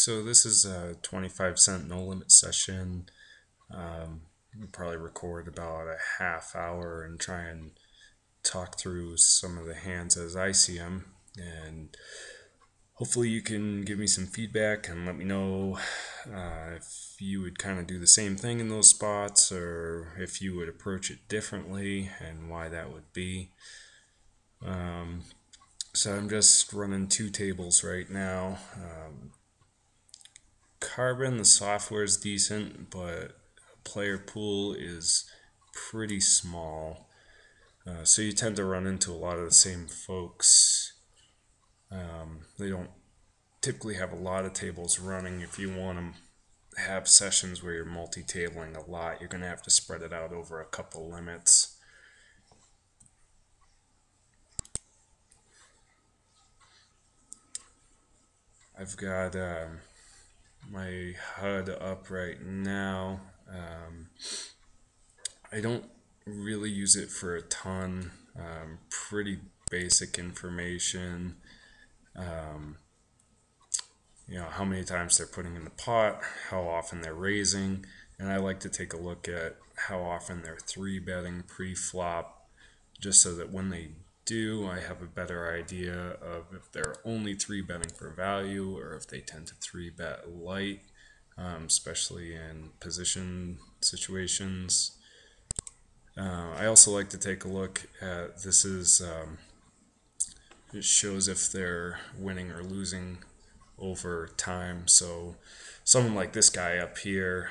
So this is a 25-cent no limit session. We'll probably record about a half hour and try and talk through some of the hands as I see them. And hopefully you can give me some feedback and let me know if you would kind of do the same thing in those spots or if you would approach it differently and why that would be. So I'm just running two tables right now. Carbon, the software is decent, but player pool is pretty small. So you tend to run into a lot of the same folks. They don't typically have a lot of tables running. If you want to have sessions where you're multi-tabling a lot, you're going to have to spread it out over a couple limits. I've got my HUD up right now. I don't really use it for a ton. Pretty basic information. How many times they're putting in the pot, how often they're raising, and I like to take a look at how often they're three betting pre-flop, just so that when they do, I have a better idea of if they're only three betting for value or if they tend to three bet light, especially in position situations. I also like to take a look at it shows if they're winning or losing over time. So someone like this guy up here,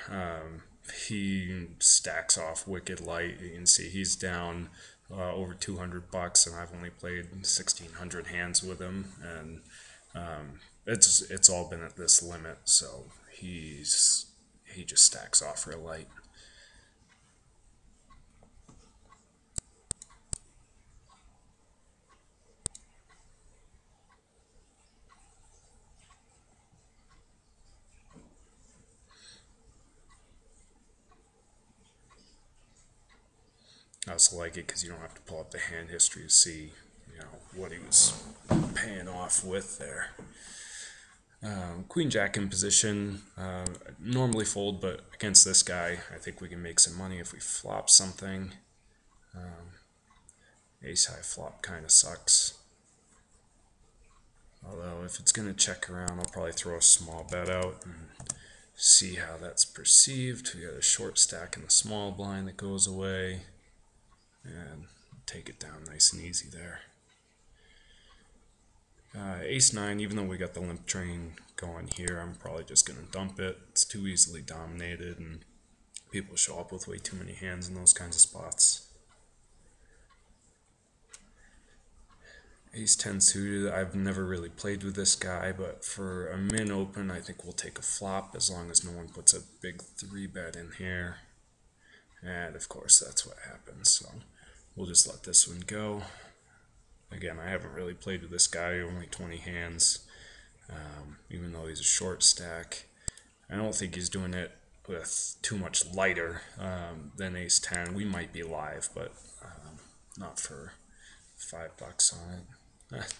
he stacks off wicked light. You can see he's down over $200, and I've only played 1,600 hands with him, and it's all been at this limit. So he just stacks off real light. I also like it because you don't have to pull up the hand history to see, what he was paying off with there. Queen Jack in position, normally fold, but against this guy, I think we can make some money if we flop something. Ace high flop kind of sucks. Although if it's going to check around, I'll probably throw a small bet out and see how that's perceived. We got a short stack in the small blind that goes away, and take it down nice and easy there. Ace 9, even though we got the limp train going here, I'm probably just going to dump it. It's too easily dominated, and people show up with way too many hands in those kinds of spots. Ace 10 suited, I've never really played with this guy, but for a min open, I think we'll take a flop as long as no one puts a big 3-bet in here. And of course, that's what happens, so we'll just let this one go. Again, I haven't really played with this guy, only 20 hands, even though he's a short stack. I don't think he's doing it with too much lighter than Ace 10. We might be live, but not for $5 on it.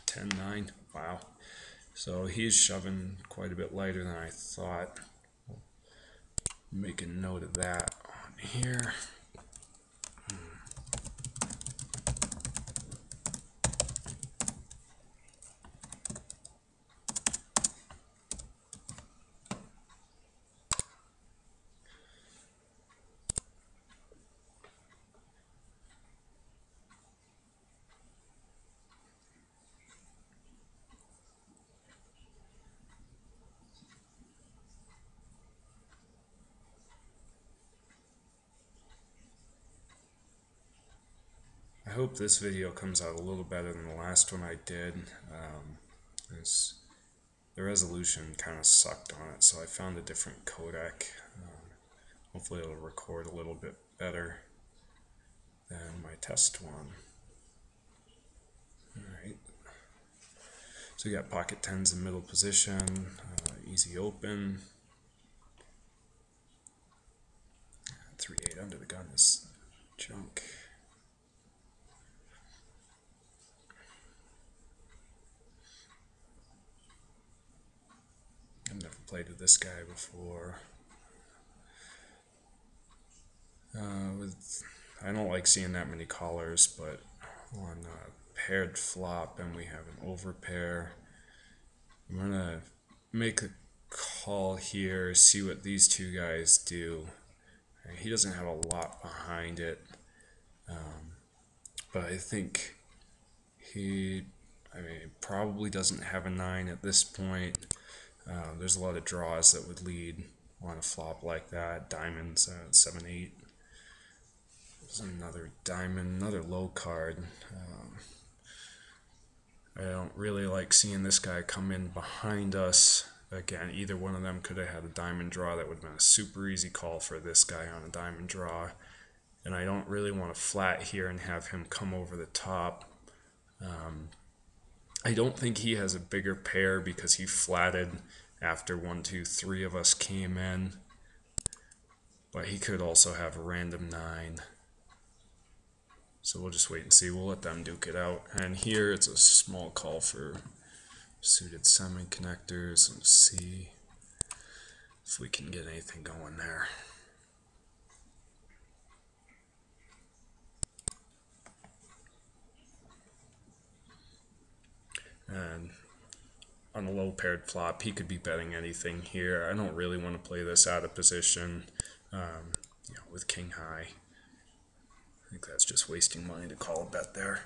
10-9, wow. So he's shoving quite a bit lighter than I thought. Make a note of that on here. I hope this video comes out a little better than the last one I did. The resolution kind of sucked on it, so I found a different codec. Hopefully it'll record a little bit better than my test one. Alright. So we got pocket 10s in middle position, easy open. 3-8 under the gun is junk. I've never played with this guy before. I don't like seeing that many callers, but on a paired flop and we have an overpair, I'm gonna make a call here, see what these two guys do. He doesn't have a lot behind it, but I think he probably doesn't have a 9 at this point. There's a lot of draws that would lead on a flop like that. Diamonds, 7-8. There's another diamond, another low card. I don't really like seeing this guy come in behind us. Again, either one of them could have had a diamond draw. That would have been a super easy call for this guy on a diamond draw. And I don't really want to flat here and have him come over the top. I don't think he has a bigger pair because he flatted after 1, 2, 3 of us came in. But he could also have a random 9. So we'll just wait and see. We'll let them duke it out. And here it's a small call for suited semi-connectors. Let's see if we can get anything going there. And on a low paired flop, he could be betting anything here. I don't really want to play this out of position with king high. I think that's just wasting money to call a bet there.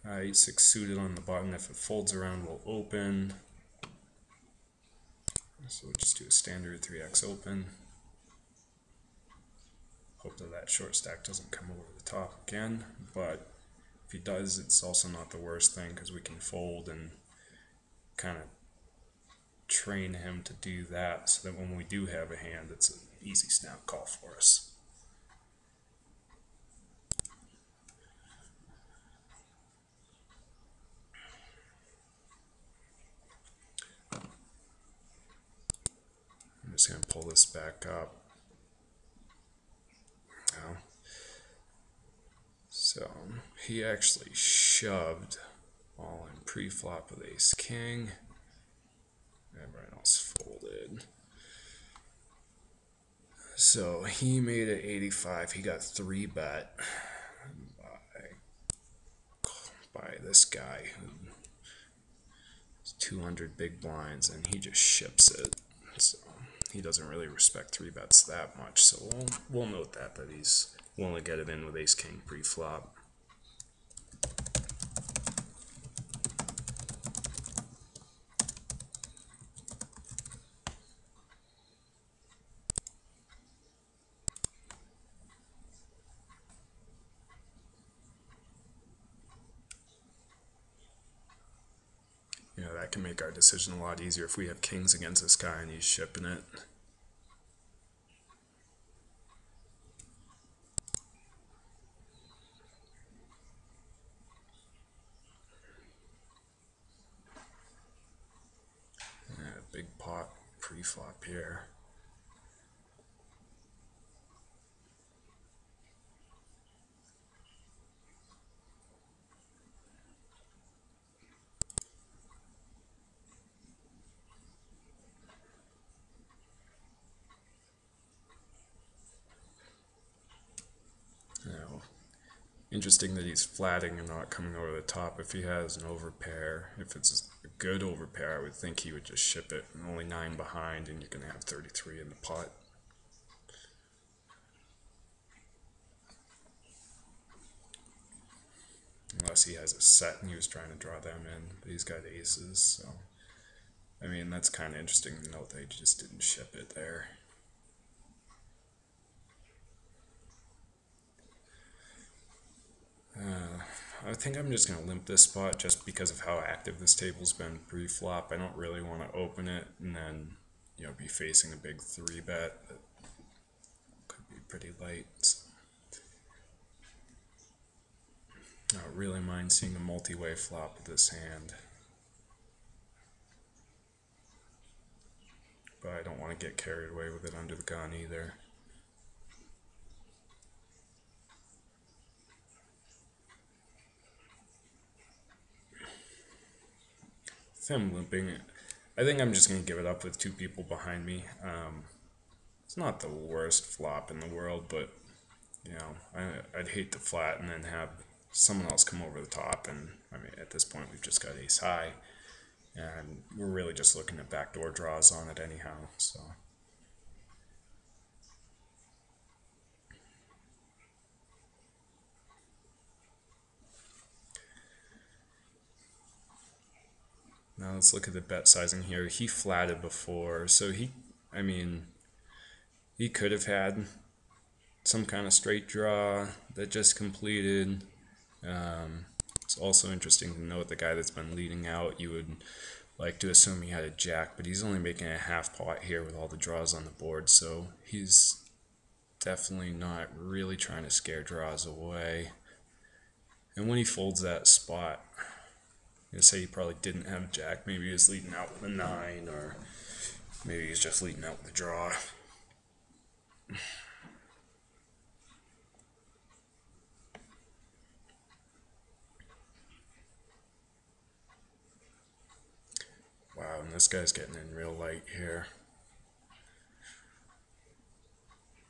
E6 suited on the button. If it folds around, we'll open. So we'll just do a standard 3x open. Hope that short stack doesn't come over the top again, but if he does, it's also not the worst thing because we can fold and kind of train him to do that so that when we do have a hand, it's an easy snap call for us. I'm just going to pull this back up. Now, so he actually shoved all in pre-flop with ace king. Everyone else folded. So he made it 85. He got 3 bet by this guy who has 200 big blinds, and he just ships it. So he doesn't really respect 3 bets that much. So we'll note that he's willing to get it in with ace king pre-flop. That can make our decision a lot easier if we have kings against this guy and he's shipping it. Big pot pre-flop here. Interesting that he's flatting and not coming over the top. If he has an overpair, if it's a good overpair, I would think he would just ship it. And only 9 behind, and you're going to have 33 in the pot. Unless he has a set and he was trying to draw them in, but he's got aces. So, I mean, that's kind of interesting to note that he just didn't ship it there. I think I'm just going to limp this spot just because of how active this table's been pre-flop. I don't really want to open it and then, be facing a big 3 bet that could be pretty light. So I don't really mind seeing a multi-way flop with this hand. But I don't want to get carried away with it under the gun either. him limping, I think I'm just going to give it up with two people behind me. It's not the worst flop in the world, but you know, I'd hate to flat and then have someone else come over the top. And I mean, at this point, we've just got ace high, and we're really just looking at backdoor draws on it anyhow. So. Now let's look at the bet sizing here. He flatted before, so I mean, he could have had some kind of straight draw that just completed. It's also interesting to note the guy that's been leading out, you would like to assume he had a jack, but he's only making a half pot here with all the draws on the board, so he's definitely not really trying to scare draws away. And when he folds that spot, I'm gonna say he probably didn't have jack. Maybe he was leading out with a 9, or maybe he's just leading out with a draw. Wow, and this guy's getting in real light here.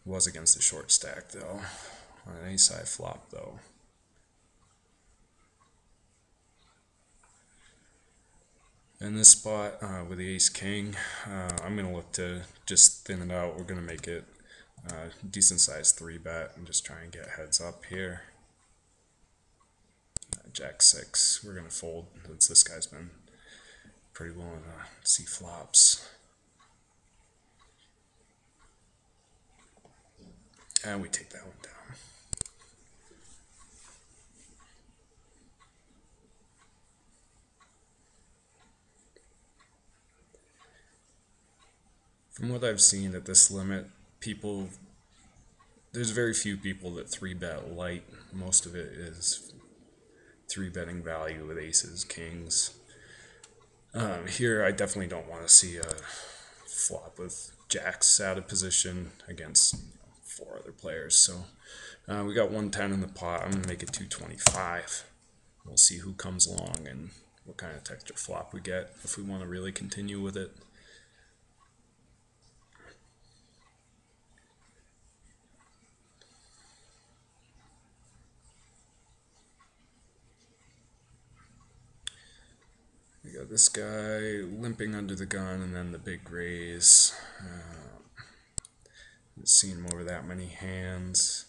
Was against the short stack though. On an ace high flop though. In this spot with the ace king, I'm going to look to just thin it out. We're going to make it decent sized 3-bet and just try and get heads up here. Jack 6, we're going to fold since this guy's been pretty willing to see flops. And we take that one down. From what I've seen at this limit, there's very few people that 3-bet light. Most of it is 3-betting value with aces, kings. Here, I definitely don't want to see a flop with jacks out of position against 4 other players. So we got 110 in the pot. I'm going to make it 225. We'll see who comes along and what kind of texture flop we get if we want to really continue with it. We got this guy limping under the gun and then the big raise. Haven't seen him over that many hands.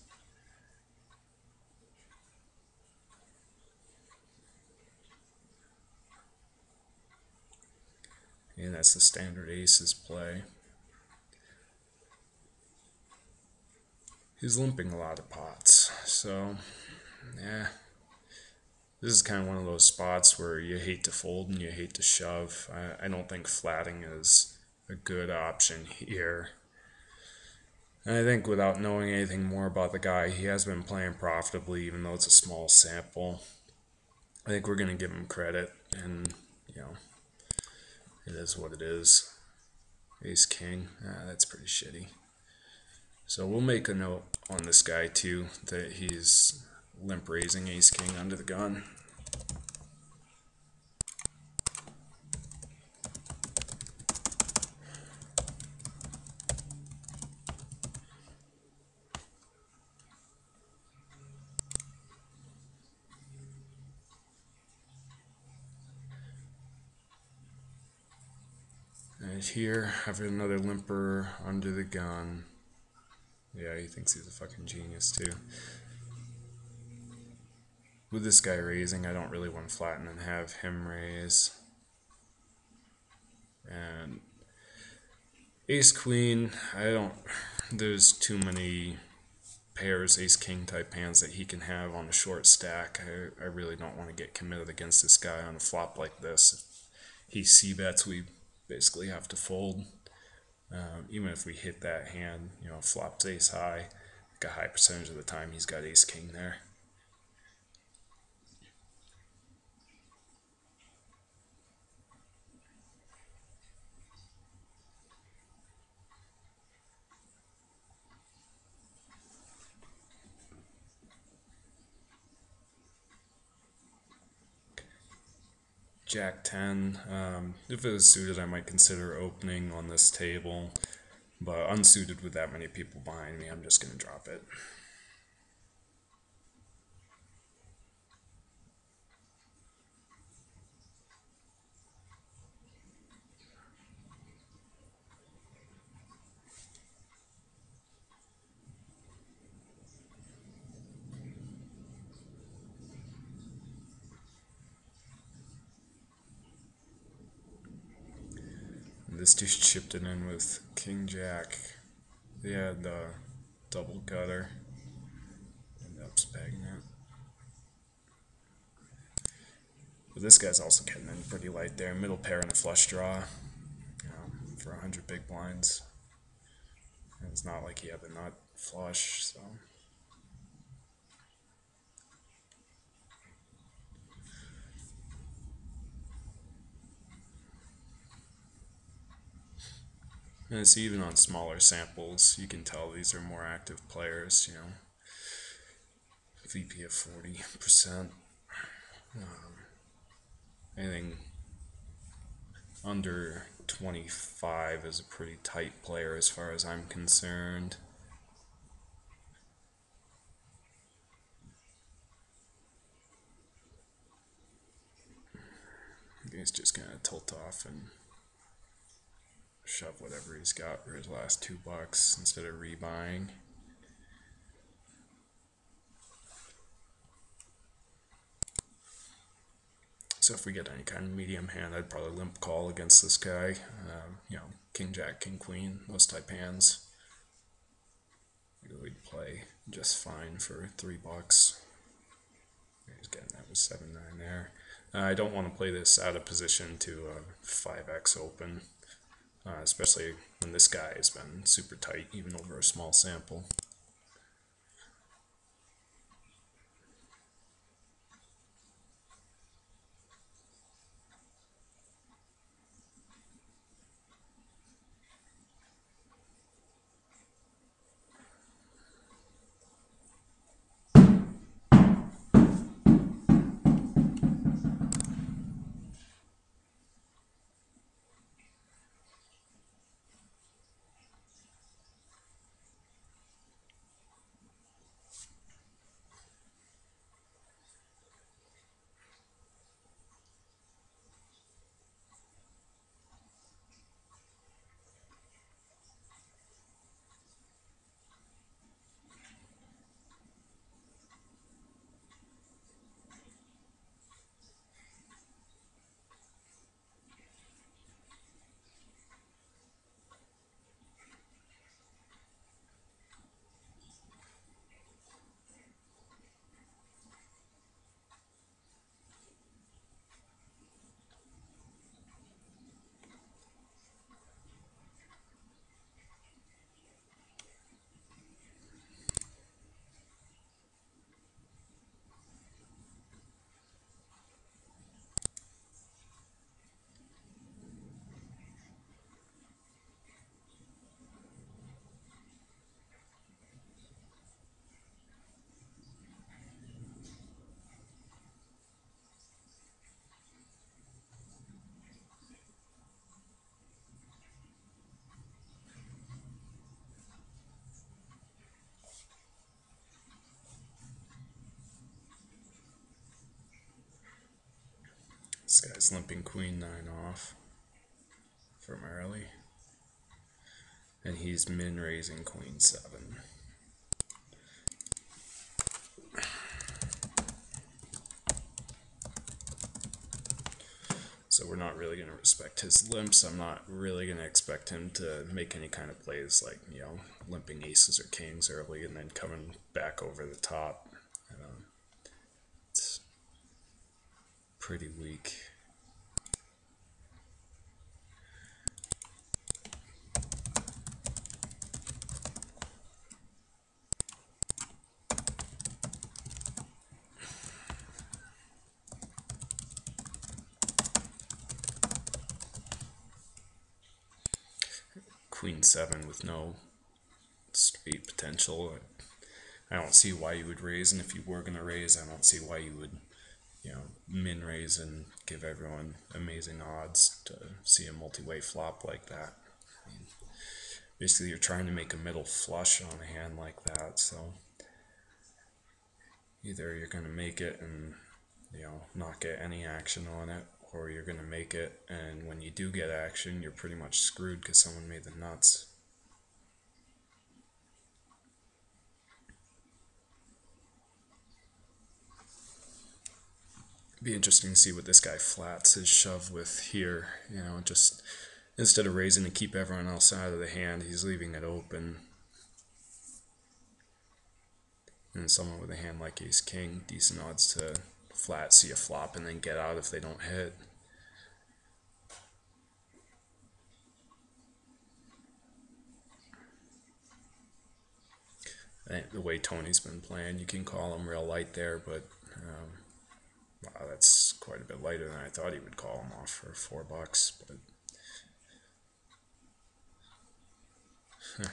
And that's the standard aces play. He's limping a lot of pots, so yeah. This is kind of one of those spots where you hate to fold and you hate to shove. I don't think flatting is a good option here. And I think without knowing anything more about the guy, he has been playing profitably even though it's a small sample. I think we're going to give him credit, and you know, it is what it is. Ace king, that's pretty shitty. So we'll make a note on this guy too, that he's limp raising ace king under the gun. And here, I have another limper under the gun. Yeah, he thinks he's a fucking genius too. With this guy raising, I don't really want to flatten and have him raise. And ace queen, there's too many pairs, ace king type hands that he can have on a short stack. I really don't want to get committed against this guy on a flop like this. If he c-bets, we basically have to fold. Even if we hit that hand, flops ace high, like a high percentage of the time he's got ace king there. Jack 10. If it was suited, I might consider opening on this table, but unsuited with that many people behind me, I'm just going to drop it. This dude chipped it in with King Jack. They had the double gutter. Ended up spagging it. But this guy's also getting in pretty light there. Middle pair and a flush draw. For 100 big blinds. And it's not like he had the nut flush, so. And it's even on smaller samples, you can tell these are more active players, VP of 40%. Anything under 25 is a pretty tight player as far as I'm concerned. He's just gonna tilt off and shove whatever he's got for his last $2 instead of rebuying. So if we get any kind of medium hand, I'd probably limp call against this guy. King Jack, King Queen, those type hands. We'd play just fine for $3. He's getting that with 7-9 there. I don't want to play this out of position to 5x open, especially when this guy has been super tight, even over a small sample. This guy's limping Queen 9 off from early. And he's min raising Queen 7. So we're not really going to respect his limps. I'm not really going to expect him to make any kind of plays like, limping aces or kings early and then coming back over the top. It's pretty weak. Queen 7 with no straight potential. I don't see why you would raise, and if you were going to raise, I don't see why you would min raise and give everyone amazing odds to see a multi-way flop like that. Basically, you're trying to make a middle flush on a hand like that, so either you're going to make it and not get any action on it, or you're going to make it and when you do get action, you're pretty much screwed because someone made the nuts. Be interesting to see what this guy flats his shove with here. Just instead of raising to keep everyone else out of the hand, he's leaving it open. And someone with a hand like ace king, decent odds to flat, see a flop, and then get out if they don't hit. The way Tony's been playing, you can call him real light there, but wow, that's quite a bit lighter than I thought he would call him off for $4. But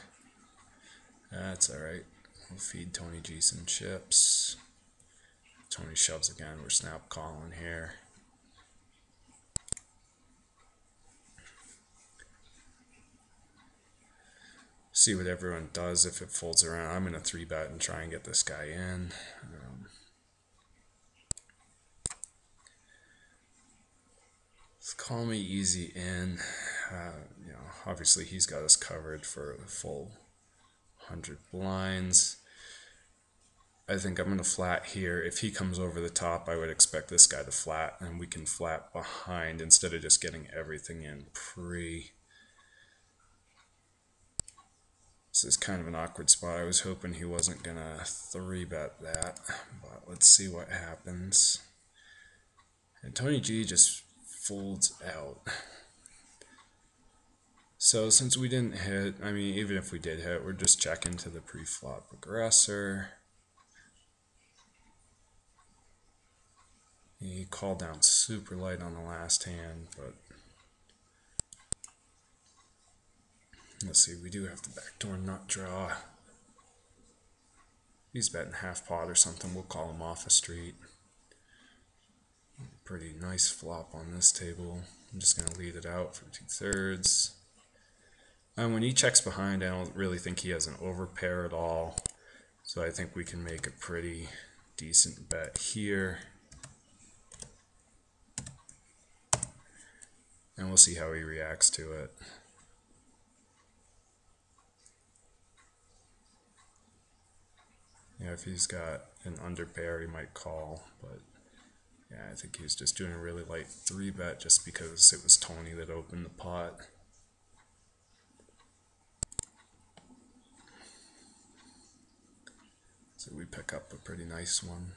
that's all right. We'll feed Tony G some chips. Tony shoves again. We're snap calling here. See what everyone does if it folds around. I'm going to 3-bet and try and get this guy in. Let's call me easy in. Obviously he's got us covered for the full 100 blinds. I think I'm going to flat here. If he comes over the top, I would expect this guy to flat, and we can flat behind instead of just getting everything in pre. This is kind of an awkward spot. I was hoping he wasn't going to 3-bet that, but let's see what happens. And Tony G just folds out. So since we didn't hit, I mean, even if we did hit, we're just checking to the pre-flop aggressor. He called down super light on the last hand, but let's see, we do have the backdoor nut draw. He's betting half pot or something, we'll call him off a street. Pretty nice flop on this table. I'm just going to lead it out for 2/3. And when he checks behind, I don't really think he has an overpair at all. So I think we can make a pretty decent bet here. And we'll see how he reacts to it. If he's got an underpair, he might call, but yeah, I think he was just doing a really light 3-bet just because it was Tony that opened the pot. So we pick up a pretty nice one.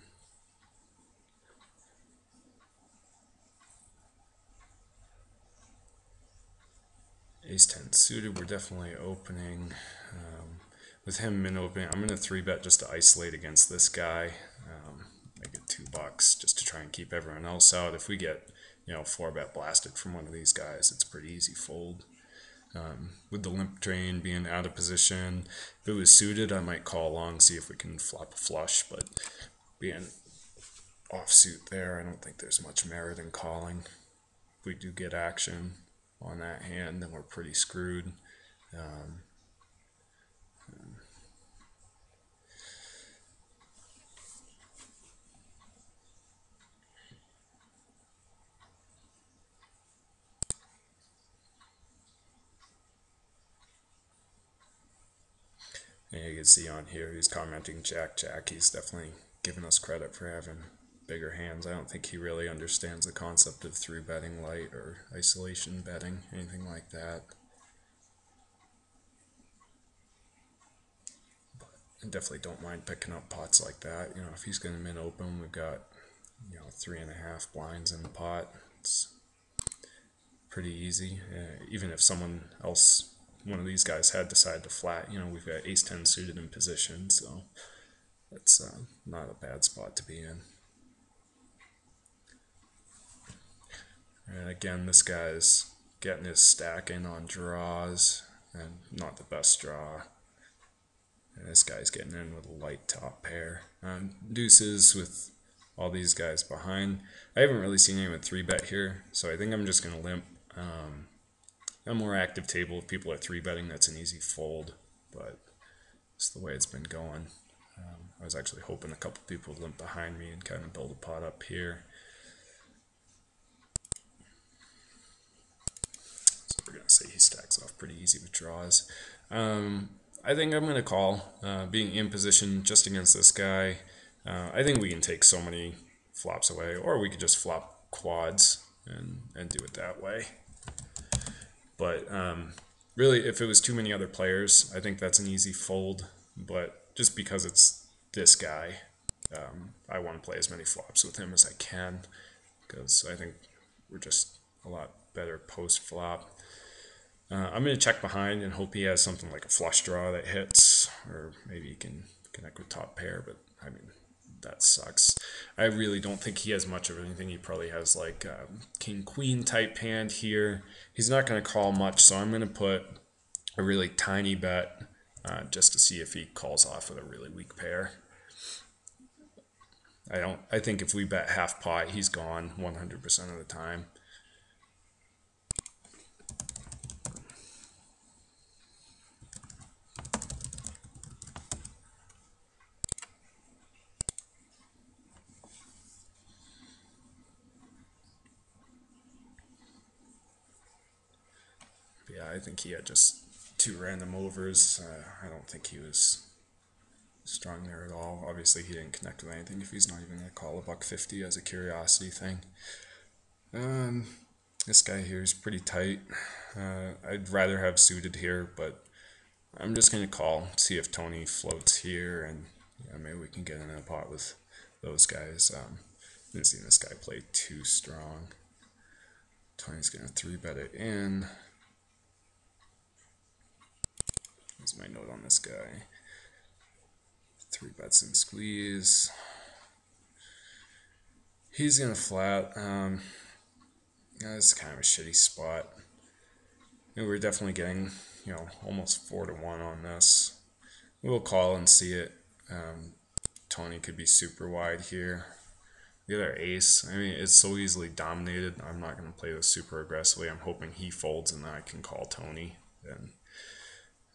Ace-10 suited, we're definitely opening. With him min opening, I'm going to 3-bet just to isolate against this guy. I get $2 just to try and keep everyone else out. If we get 4-bet blasted from one of these guys, it's a pretty easy fold. With the limp train being out of position, if it was suited, I might call long, see if we can flop a flush, but being offsuit there, I don't think there's much merit in calling. If we do get action on that hand, then we're pretty screwed. And you can see on here, he's commenting Jack Jack. He's definitely giving us credit for having bigger hands. I don't think he really understands the concept of 3-betting light or isolation betting, anything like that. But I definitely don't mind picking up pots like that. If he's going to min open, we've got 3.5 blinds in the pot. It's pretty easy. Even if someone else, one of these guys, had decided to flat, we've got ace-10 suited in position, so that's not a bad spot to be in. And again, this guy's getting his stack in on draws, and not the best draw. And this guy's getting in with a light top pair. Deuces with all these guys behind. I haven't really seen anyone 3-bet here, so I think I'm just going to limp. A more active table, if people are 3-betting, that's an easy fold, but it's the way it's been going. I was actually hoping a couple people would limp behind me and kind of build a pot up here. So we're going to say he stacks off pretty easy with draws. I think I'm going to call, being in position just against this guy. I think we can take so many flops away, or we could just flop quads and do it that way. But really, if it was too many other players, I think that's an easy fold. But just because it's this guy, I want to play as many flops with him as I can, because I think we're just a lot better post-flop. I'm going to check behind and hope he has something like a flush draw that hits, or maybe he can connect with top pair, but I mean, that sucks. I really don't think he has much of anything. He probably has like king-queen type hand here. He's not going to call much, so I'm going to put a really tiny bet just to see if he calls off with a really weak pair. I think if we bet half pot, he's gone 100% of the time. Yeah, I think he had just 2 random overs. I don't think he was strong there at all. Obviously, he didn't connect with anything if he's not even going to call a $1.50 as a curiosity thing. This guy here is pretty tight. I'd rather have suited here, but I'm just going to call, see if Tony floats here, and yeah, maybe we can get in a pot with those guys. Didn't see this guy play too strong. Tony's going to 3-bet it in. Here's my note on this guy. 3-bets and squeeze. He's going to flat. Yeah, this is kind of a shitty spot. And we're definitely getting, almost 4-1 on this. We'll call and see it. Tony could be super wide here. The other ace, I mean, it's so easily dominated. I'm not going to play this super aggressively. I'm hoping he folds and then I can call Tony.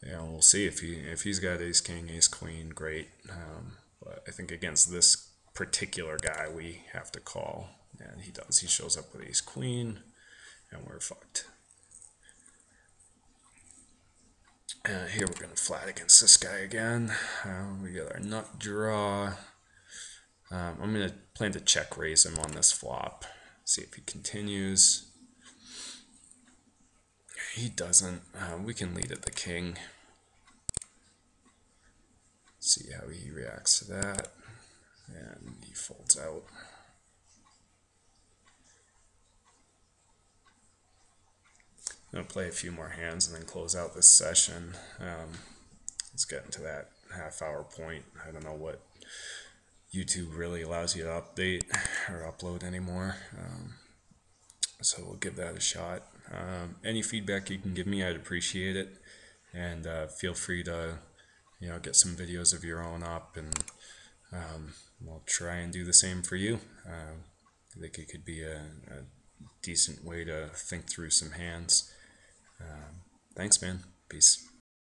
And we'll see if he's got ace king, ace queen, great. But I think against this particular guy, we have to call, and he does. He shows up with ace queen, and we're fucked. Here we're gonna flat against this guy again. We got our nut draw. I'm gonna plan to check raise him on this flop. See if he continues. He doesn't. We can lead at the king. See how he reacts to that. And he folds out. I'm going to play a few more hands and then close out this session. Let's get into that half-hour point. I don't know what YouTube really allows you to update or upload anymore. So we'll give that a shot. Any feedback you can give me, I'd appreciate it. And feel free to get some videos of your own up, and we'll try and do the same for you. I think it could be a decent way to think through some hands. Thanks, man. Peace.